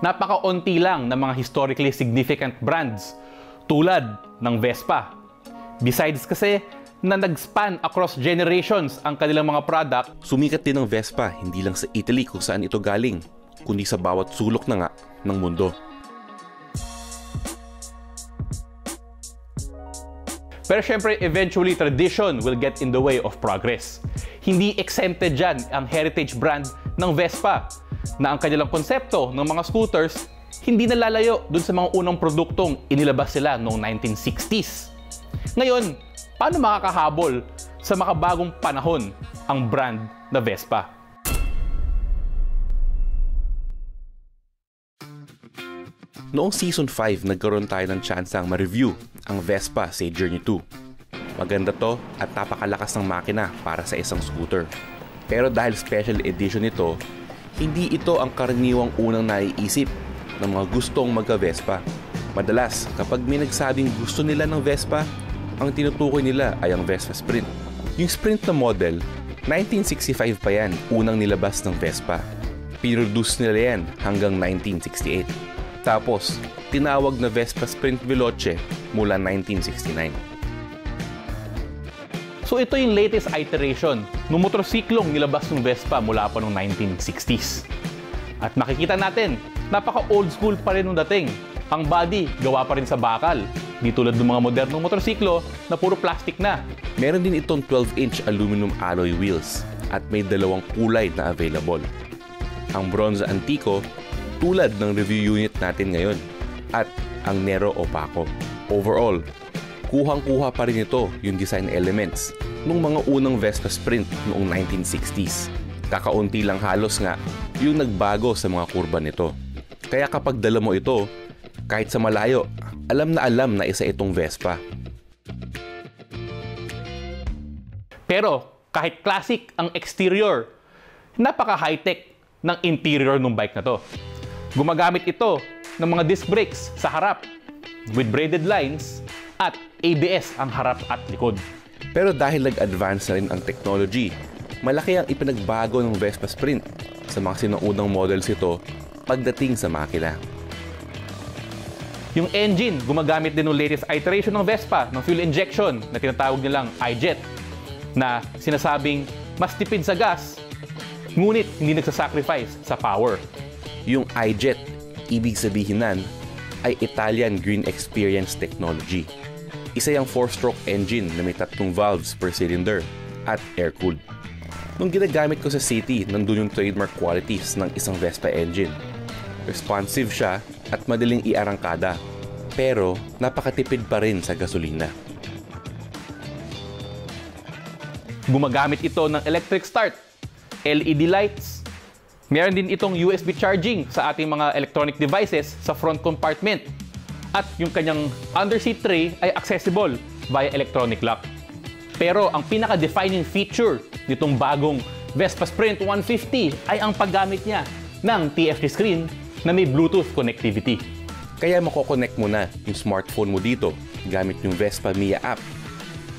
napakaunti lang ng mga historically significant brands tulad ng Vespa. Besides kasi na nag-span across generations ang kanilang mga product, sumikat din ang Vespa hindi lang sa Italy kung saan ito galing, kundi sa bawat sulok na nga ng mundo. Pero syempre, eventually, tradition will get in the way of progress. Hindi exempted dyan ang heritage brand ng Vespa, na ang kanilang konsepto ng mga scooters hindi nalalayo dun sa mga unang produktong inilabas sila noong 1960s. Ngayon, paano makakahabol sa makabagong panahon ang brand na Vespa? Noong Season 5, nagkaroon tayo ng tsansang ma-review ang Vespa sa Journey 2. Maganda to at napakalakas ng makina para sa isang scooter. Pero dahil special edition ito, hindi ito ang karaniwang unang naiisip ng mga gustong magka-Vespa. Madalas, kapag may nagsabing gusto nila ng Vespa, ang tinutukoy nila ay ang Vespa Sprint. Yung Sprint na model, 1965 pa yan, unang nilabas ng Vespa. Pinroduce nila yan hanggang 1968. Tapos, tinawag na Vespa Sprint Veloce mula 1969. So ito yung latest iteration ng motorsiklong nilabas ng Vespa mula pa noong 1960s. At makikita natin, napaka-old school pa rin nung dating. Ang body, gawa pa rin sa bakal. Di tulad ng mga modernong motorsiklo na puro plastic na. Meron din itong 12-inch aluminum alloy wheels at may dalawang kulay na available. Ang bronze antico, tulad ng review unit natin ngayon, at ang Nero Opaco. Overall, kuhang-kuha pa rin ito yung design elements nung mga unang Vespa Sprint noong 1960s. Kakaunti lang halos nga yung nagbago sa mga kurba nito. Kaya kapag dala mo ito, kahit sa malayo, alam na isa itong Vespa. Pero kahit classic ang exterior, napaka-high-tech ng interior ng bike na to. Gumagamit ito ng mga disc brakes sa harap with braided lines at ABS ang harap at likod. Pero dahil nag-advance na rin ang technology, malaki ang ipinagbago ng Vespa Sprint sa mga sinaunang models ito pagdating sa makina. Yung engine, gumagamit din ng latest iteration ng Vespa ng fuel injection na tinatawag nilang iJet, na sinasabing mas tipid sa gas, ngunit hindi nagsasacrifice sa power. Yung iJet, ibig sabihin nan, ay Italian Green Experience Technology. Isa yung 4-stroke engine na may 3 valves per cylinder at air-cooled. Nung ginagamit ko sa city, nandun yung trademark qualities ng isang Vespa engine. Responsive siya at madaling iarangkada, pero napakatipid pa rin sa gasolina. Gumagamit ito ng electric start, LED lights. Meron din itong USB charging sa ating mga electronic devices sa front compartment. At yung kanyang underseat tray ay accessible via electronic lock. Pero ang pinaka-defining feature nitong bagong Vespa Sprint 150 ay ang paggamit niya ng TFT screen na may Bluetooth connectivity. Kaya makokonect mo na yung smartphone mo dito gamit yung Vespa Mia app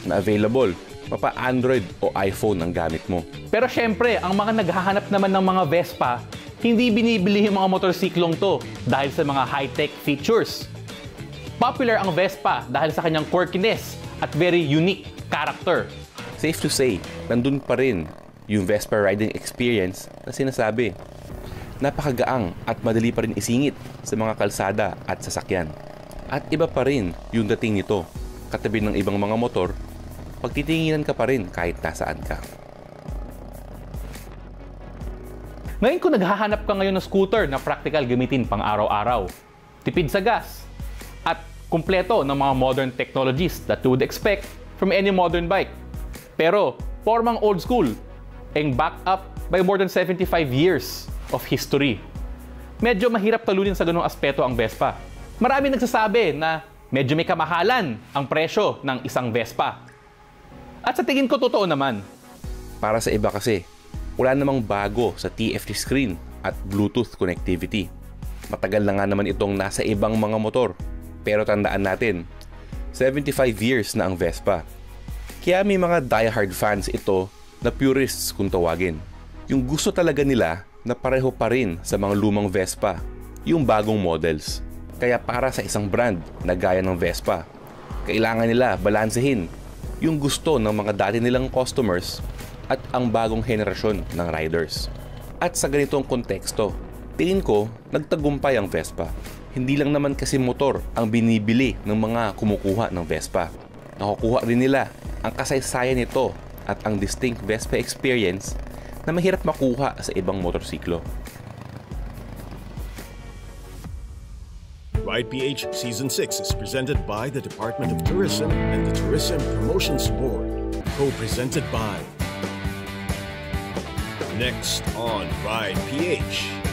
na available mapa Android o iPhone ang gamit mo. Pero syempre, ang mga naghahanap naman ng mga Vespa, hindi binibili yung mga motorsiklong to dahil sa mga high-tech features. Popular ang Vespa dahil sa kanyang quirkiness at very unique character. Safe to say, nandun pa rin yung Vespa riding experience na sinasabi. Napakagaang at madali pa rin isingit sa mga kalsada at sasakyan. At iba pa rin yung dating nito, katabi ng ibang mga motor, pagtitinginan ka pa rin kahit nasaan ka. Ngayon kung naghahanap ka ngayon ng scooter na practical gamitin pang araw-araw, tipid sa gas, at kumpleto ng mga modern technologies that you would expect from any modern bike, pero formang old school and backed up by more than 75 years of history, medyo mahirap talunin sa ganung aspeto ang Vespa. Marami nagsasabi na medyo may kamahalan ang presyo ng isang Vespa. At sa tingin ko, totoo naman. Para sa iba kasi, wala namang bago sa TFT screen at Bluetooth connectivity. Matagal na nga naman itong nasa ibang mga motor. Pero tandaan natin, 75 years na ang Vespa. Kaya may mga diehard fans ito na purists kung tawagin. Yung gusto talaga nila na pareho pa rin sa mga lumang Vespa. yung bagong models. Kaya para sa isang brand na gaya ng Vespa, kailangan nila balansehin yung gusto ng mga dati nilang customers at ang bagong henerasyon ng riders. At sa ganitong konteksto, tingin ko nagtagumpay ang Vespa. Hindi lang naman kasi motor ang binibili ng mga kumukuha ng Vespa. Nakukuha rin nila ang kasaysayan nito at ang distinct Vespa experience na mahirap makuha sa ibang motorsiklo. Ride PH Season 6 is presented by the Department of Tourism and the Tourism Promotions Board. Co-presented by... Next on Ride PH.